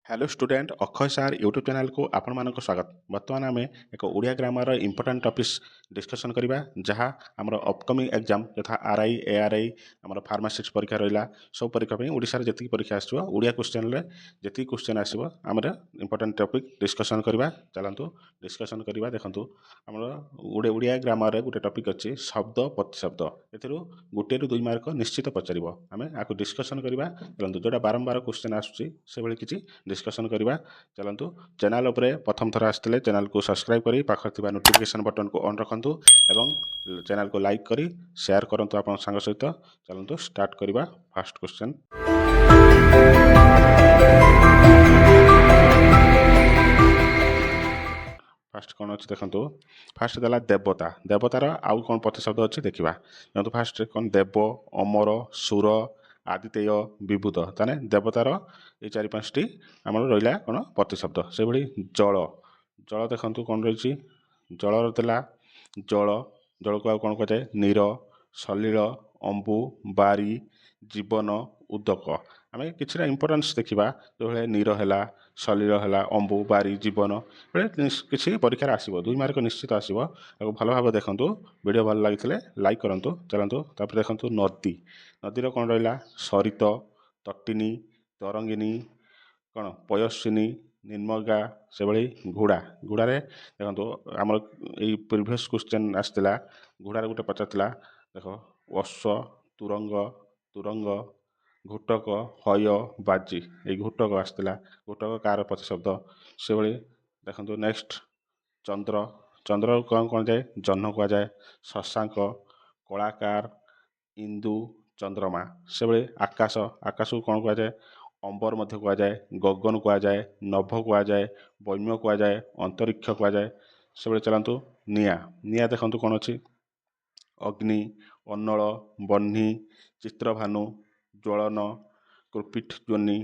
Hello student Akshay सार YouTube channel को आपण मानक स्वागत। बर्तमान आम एक Odia grammar important topics discussion करवा जहाँ आमर अपकमिंग एग्जाम यथा आरआई एआरआई आमर फार्मासिस्ट परीक्षा रहा सब परीक्षा ओडिशा जी परीक्षा आसो ओडिया क्वेश्चन जी क्वेश्चन आसो आम इंपोर्टाट टॉपिक डिस्कशन करवा। चलतु डिस्कशन करवा। देखो आमर ओडिया ग्रामर गोटे टॉपिक अच्छी शब्द प्रतिशब्द ए गोटे रु 2 मार्क निश्चित पचार आम आपको डिस्कशन करवा। चलतु जोटा बारंबार क्वेश्चन आसूँ से किसी डिस्कसन करवा। चलतु चैनल उपरे प्रथम थर आसते चैनल को सब्सक्राइब करी पाखर नोटिफिकेशन बटन को ऑन रखु एवं चैनल को लाइक करी शेयर करूँ आप सांग सहित। चलतु स्टार्ट करवा। फास्ट क्वेश्चन फास्ट कौन अच्छी देखो फास्ट देला देवता देवतार आउ कौन प्रतिशब्द अच्छी देखा। देखो फास्ट कौन देव अमर सुर आदितेय विभूत ताने देवतार ये 4-5टी आम रहा कौन प्रतिशब्द से भाई जल जल देखु कौन रही जलर देला जल जल को कौन कहुए नीर सलिल अंबु बारी जीवन उदक आम कि इंपोर्टान्स देखा जो भाई नीर है सलिल है अंबु बारी जीवन किसी परीक्षा आसो 2 मार्क निश्चित आसो। भल भाव देखूँ वीडियो भल लगी लाइक करूँ। चलतु देखूँ नदी नदीर कौन रहा सरित तटिनी तरंगिनी कौन पयस्विनी निर्मगा से भाई घोड़ा घोड़े देखो आम प्रिवियस क्वेश्चन आसला घोड़ार गोटे पचार देख अश्व तुरंग तुरंग घोटक हय बाजी ये घोटक आसला घोटक कार प्रतिशब्द से भाई देखो नेक्स्ट चंद्र चंद्र कौन कौन जाए जह्न कहुए शशांक कलाकार इंदु चंद्रमा से भाई आकाश आकाश को कौन कहुए अंबर मध्य कहुए गगन कहुए नभ कहुए वैम्य कहुए अंतरिक्ष कहुए से भाई। चलतु निआ निआ देखो कौन अच्छी अग्नि अन्नल बह्नी चित्रभानु ज्वलन कृपिठ ज्वनि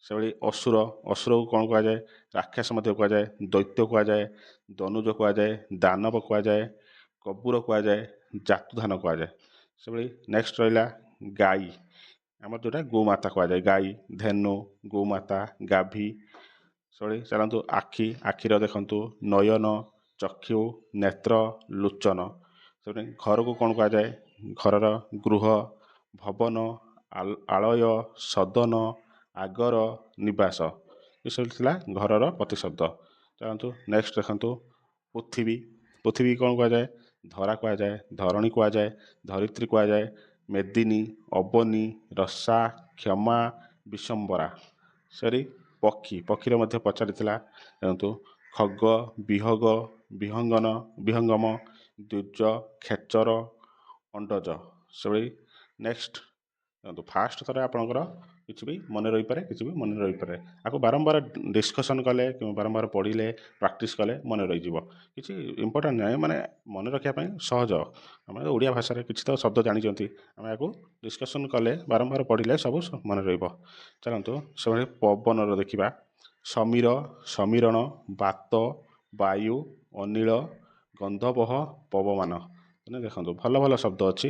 से भाई असुर असुर को कौन कहुए राक्षस कहुए दैत्य कहुए दनुज कहुए दानव कहुए कबूर कहुए जातुधान कहुए से भाई। नेक्स्ट रहा गाई आम जोटा गोमाता कहुए गाई धेनु गोमाता गाभी सॉरी। चलतु आखि आखिर देखु नयन चक्षु नेत्र लोचन से घर को कौन कहुए घर गृह भवन आलय सदन आगर निवास ये सब घर प्रतिशब्द। चलतु नेक्स्ट देखु पृथ्वी पृथ्वी कौन कहुए धरा कहुए धरणी कहुए धरित्री कहुए मेदिनी अबनी रसा क्षमा विशंबरा सरी पक्षी पक्षीर मध्य पचार देखु खग विहग विहंगन विहंगम द्विज खेचर अंडज से भाई। नेक्स्ट देखो फास्ट थर आपंकर किसी भी मन रही पारे किसी भी मन रही पारे आपको बारंबार डिस्कसन कले बारंबार पढ़ले प्रैक्टिस कले मन रही किसी इंपोर्टाट ना माने मन रखापी सहज आम ओडिया भाषा किसी तो शब्द जानते आम आपको डिस्कसन कले बारंबार पढ़ले सब मन रही। चलतु से पवन देखा समीर समीरण बात वायु अनिल गंधवह पवमान देखो भल भल शब्द अच्छी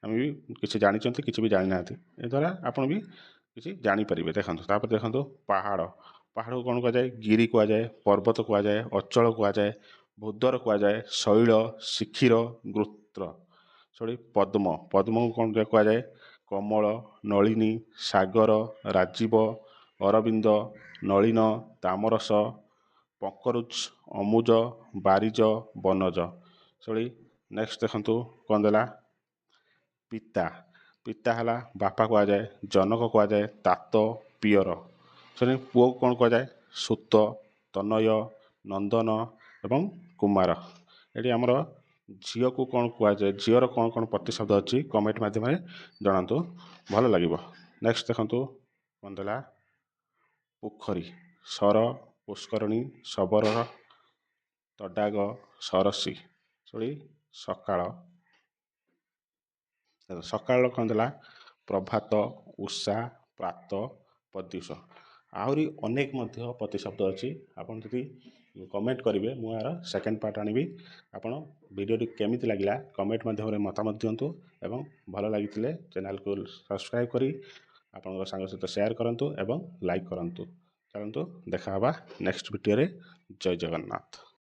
आम भी किसी जानते किसी भी जानी ना ए द्वारा आपड़ भी किसी जानीपर। देखो देखो पहाड़ पहाड़ को कौन कहुए गिरी कहुए पर्वत कहुए अचल कहुए भूदर कहुए शैल शिखिर गुत्र सॉरी पद्म पद्म को कौन कहुए कमल नलिनी सागर राजीव अरविंद नलिन तामरस पंकरुज अमुज बारिज बनज सॉरी। नेक्स्ट देखु कौन देला पिता पिता है बापा कहुए जनक कहुए तात पियर से पुओ को कौन कहुए सुत तनय नंदन एवं कुमार। ये आमर झील को कौन कहुए झीर कौन कौन प्रतिशब्द अच्छी कमेंट मध्यम जनातु भल लगे। नेक्स्ट देखु कौन देला पोखरी सर पुष्करणी शबर तडाग सरसी सॉरी सकाळ सकाळ कौन देला प्रभात उषा प्रात प्रद्यूष आहरी अनेक प्रतिशब्द अच्छी आपन जदि कमेंट करेंगे मुझे यार सेकेंड पार्ट आनी आपड़ भिडियोटी केमिति लगिला कमेंट माध्यम मतामत दिंतु एवं भल लगी चैनल को सब्सक्राइब करी आपन सांग सहित शेयर करूँ एवं लाइक करूँ। ଚାଲନ୍ତୁ ଦେଖା ହେବା ନେକ୍ସଟ ଭିଡ଼ିଓରେ। ଜୟ ଜଗନ୍ନାଥ।